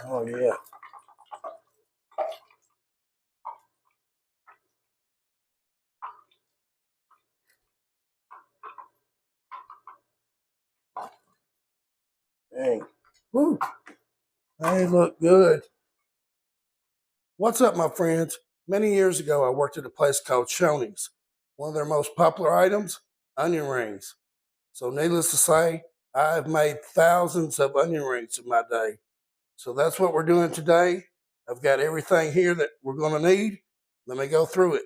Oh yeah. Dang. Woo. They look good. What's up, my friends? Many years ago, I worked at a place called Shoney's. One of their most popular items, onion rings. So needless to say, I've made thousands of onion rings in my day. So that's what we're doing today. I've got everything here that we're going to need. Let me go through it.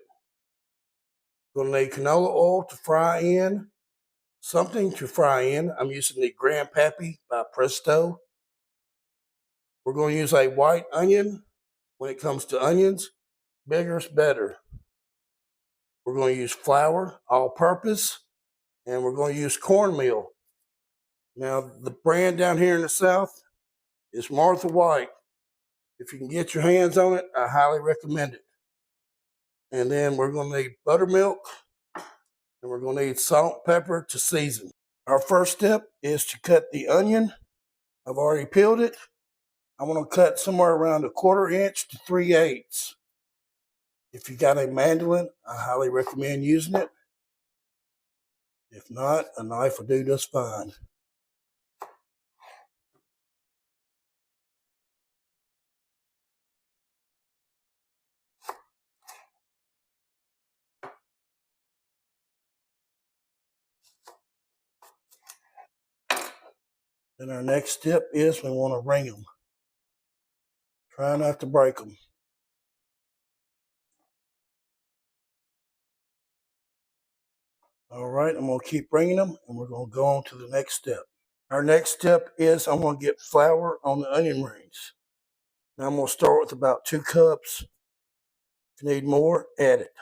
Going to need canola oil to fry in, something to fry in. I'm using the Grandpappy by Presto. We're going to use a white onion. When it comes to onions, bigger is better. We're going to use flour, all purpose, and we're going to use cornmeal. Now, the brand down here in the South is Martha White. If you can get your hands on it, I highly recommend it. And then we're going to need buttermilk, and we're going to need salt, pepper to season. Our first step is to cut the onion. I've already peeled it. I want to cut somewhere around 1/4 inch to 3/8. If you got a mandolin, I highly recommend using it. If not, a knife will do just fine. Then our next step is we want to ring them. Try not to break them. All right, I'm going to keep ringing them, and we're going to go on to the next step. Our next step is I'm going to get flour on the onion rings. Now I'm going to start with about 2 cups. If you need more, add it.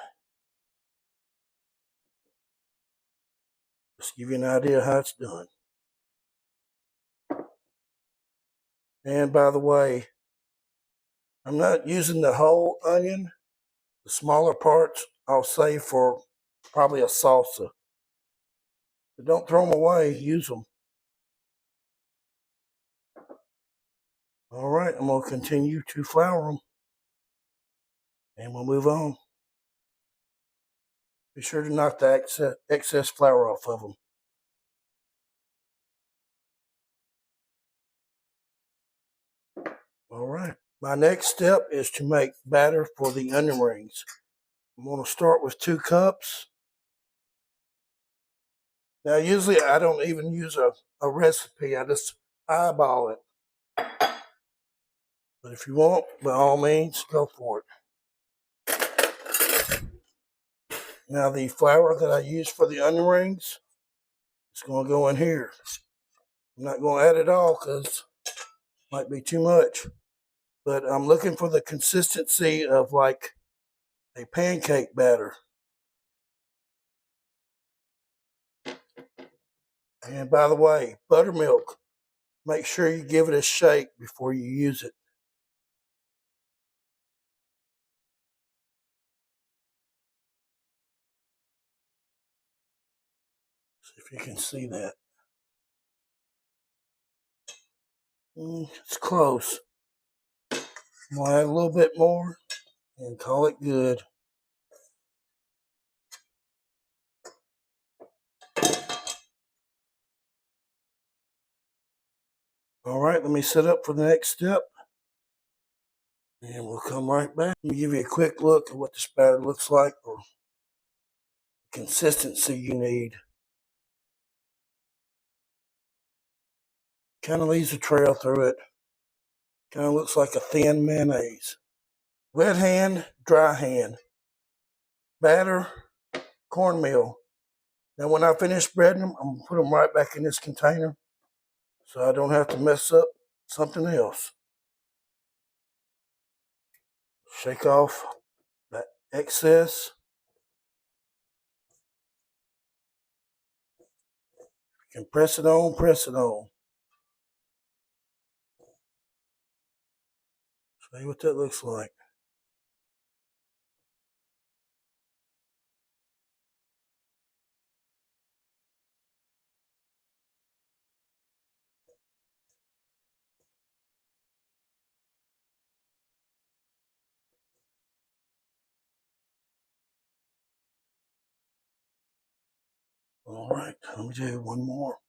Just give you an idea how it's done. And by the way, I'm not using the whole onion. The smaller parts I'll save for probably a salsa. But don't throw them away, use them. All right, I'm going to continue to flour them. And we'll move on. Be sure to knock the excess flour off of them. All right. My next step is to make batter for the onion rings. I'm going to start with 2 cups. Now, usually I don't even use a recipe. I just eyeball it. But if you want, by all means, go for it. Now, the flour that I use for the onion rings is going to go in here. I'm not going to add it all because it might be too much. But I'm looking for the consistency of like a pancake batter. And by the way, buttermilk, make sure you give it a shake before you use it. See if you can see that. It's close. I'm going to add a little bit more and call it good. All right, let me set up for the next step. And we'll come right back. Let me give you a quick look at what this batter looks like or consistency you need. Kind of leaves a trail through it. Kind of looks like a thin mayonnaise. Wet hand, dry hand. Batter, cornmeal. Now when I finish breading them, I'm going to put them right back in this container so I don't have to mess up something else. Shake off that excess. You can press it on, press it on. See what that looks like. All right, let me do one more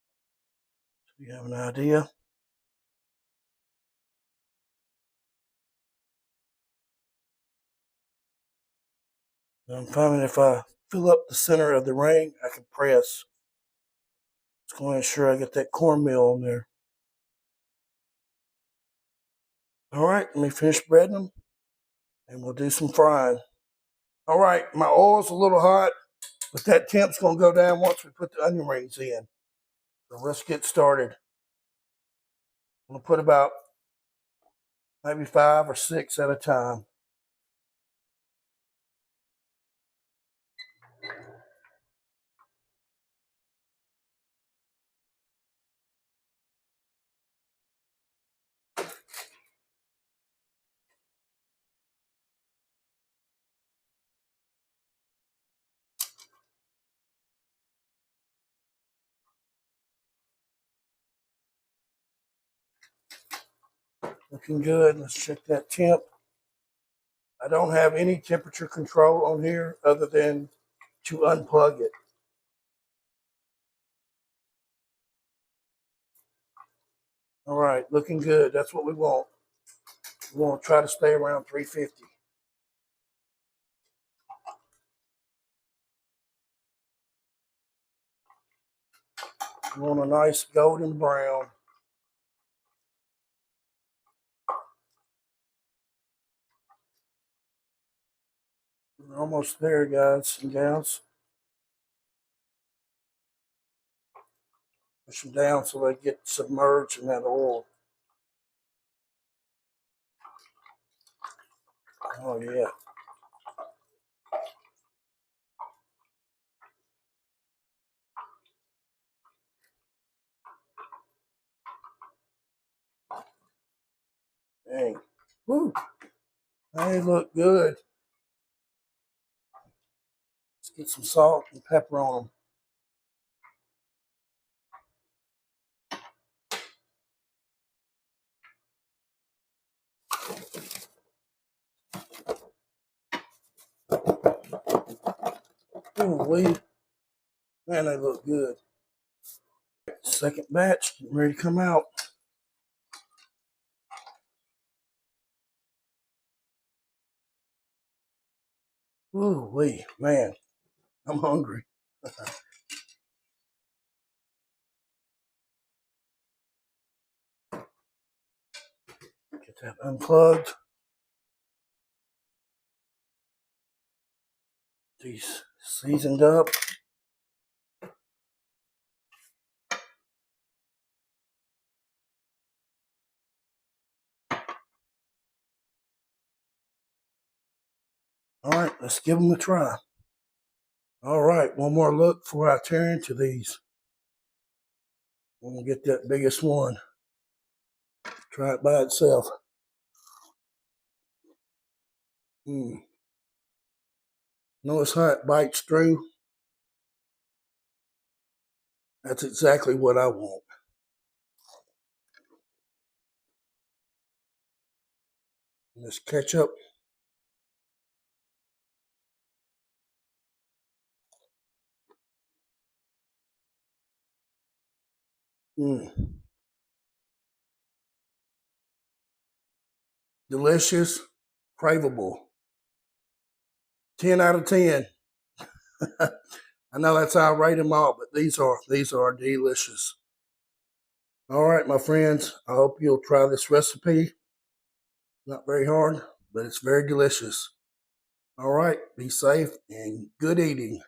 so you have an idea. I'm finding if I fill up the center of the ring, I can press. It's going to ensure I get that cornmeal on there. All right, let me finish breading them and we'll do some frying. All right, my oil's a little hot, but that temp's going to go down once we put the onion rings in. So let's get started. I'm going to put about maybe 5 or 6 at a time. Looking good. Let's check that temp. I don't have any temperature control on here other than to unplug it. All right, looking good. That's what we want. We want to try to stay around 350. We want a nice golden brown. We're almost there, guys and gals. Push them down so they get submerged in that oil. Oh, yeah. Dang. Woo. They look good. Let's get some salt and pepper on them. Ooh, man, they look good. Second batch, getting ready to come out. Ooh, man, I'm hungry. Get that unplugged. These seasoned up. All right, let's give them a try. All right, one more look before I tear into these. I'm gonna get that biggest one. Try it by itself. Notice how it bites through? That's exactly what I want. And this ketchup. Delicious, craveable. 10 out of 10. I know that's how I rate them all, but these are delicious. All right, my friends. I hope you'll try this recipe. Not very hard, but it's very delicious. All right, be safe and good eating.